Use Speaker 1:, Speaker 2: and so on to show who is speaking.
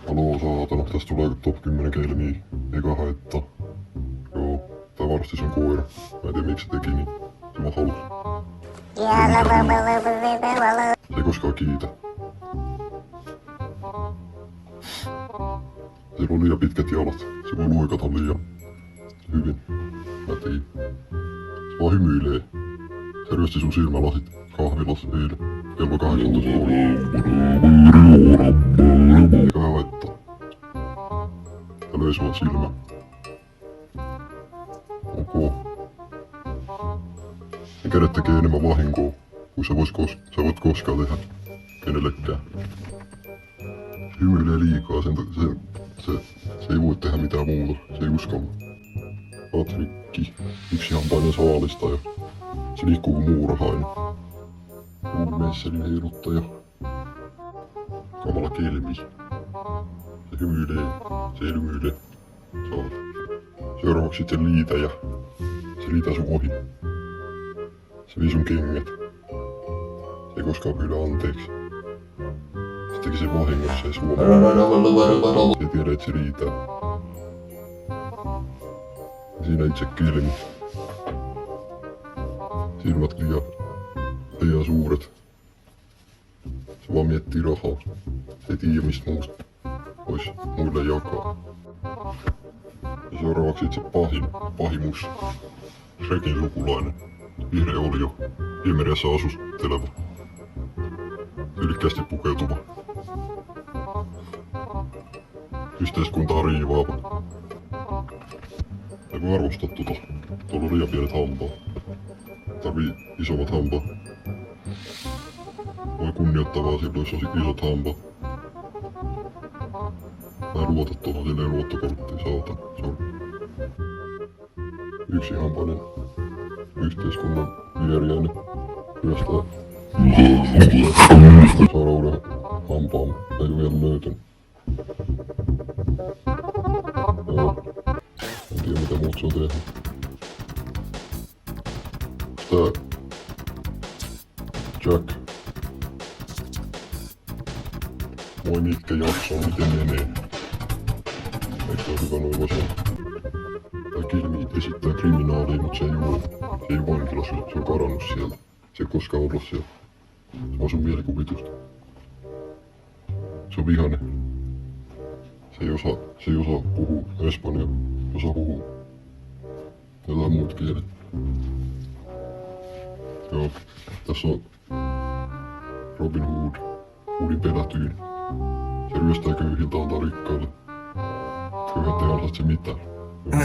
Speaker 1: Haloo saatana, tästä tulee top 10 kelmiä. Eka haetta. Joo, tää varasti sen koira. Mä en tiedä miksi se teki niin. Se vaan halus. Se ei koskaan kiitä. Sillä on liian pitkät jalat. Se voi luikata liian hyvin. Mä tein. Se vaan hymyilee. Se ryösti sun silmälasit kahvilas eilen. Kello 18. Eikä haittaa. Ja löi sua silmä. Ok. Ne kädet tekee enemmän vahinkoa, kuin sä voit koskaan tehdä kenellekään. Se hymyilee liikaa, se ei voi tehdä mitään muuta, se ei uskalla. Patrikki, yksihampainen saalistaja. Se liikkuu kuin muurahainen. Ruumeisselin heiluttaja. Kamala kelmi. Se hymyilee, se ei hymyile. Seuraavaksi sitten liitäjä. Se liitää sun ohi. Se vii sun kengät. Se ei koskaan pyydä anteeksi. Se teki sen vahingossa ja suomaa. Se ei tiedä, että se riitää. Ja siinä itse kelmi. Silmät liian suuret. Se vaan miettii rahaa. Se ei tiedä mistä muusta vois muille jakaa. Ja seuraavaksi itse pahimus. Shrekin sukulainen. Vihreä olio. Viemeressä asusteleva. Tyylikkästi pukeutuva. Yhteiskuntaa riivaava. Ei voi arvostaa tota. Tuolla on liian pienet hampaat. Tarvii isommat hampaat. Voi kunnioittaa vaan silloin, jos on isot hampaat. Mä en luota tuohon, sillä ei luottokorttia, saatan. Sori. Yksihampainen yhteiskunnan vieriäinen ryöstää. Saada uuden hampaan, ei oo vielä löytynyt. Joo. En tiedä mitä muut se on tehnyt. Tää Jack. Voi mitkä jaksaa, miten menee. Eikö se ole hyvä noin voi sanoa? Tää Kilmi esittää kriminaalia, mut se ei oo. Se ei oo vankilassa, se on karannut sieltä. Se ei koskaan ollut siellä. Se on sun mielikuvitusta. Se on vihainen. Se ei osaa puhua espanjaa. Se osaa puhua jotain muut kielet. Joo, tässä on Robin Hood. Hoodin pelätyin. Se ryöstää köyhiltä, antaa rikkaille. Köyhät ei ansaitse mitään. Joo,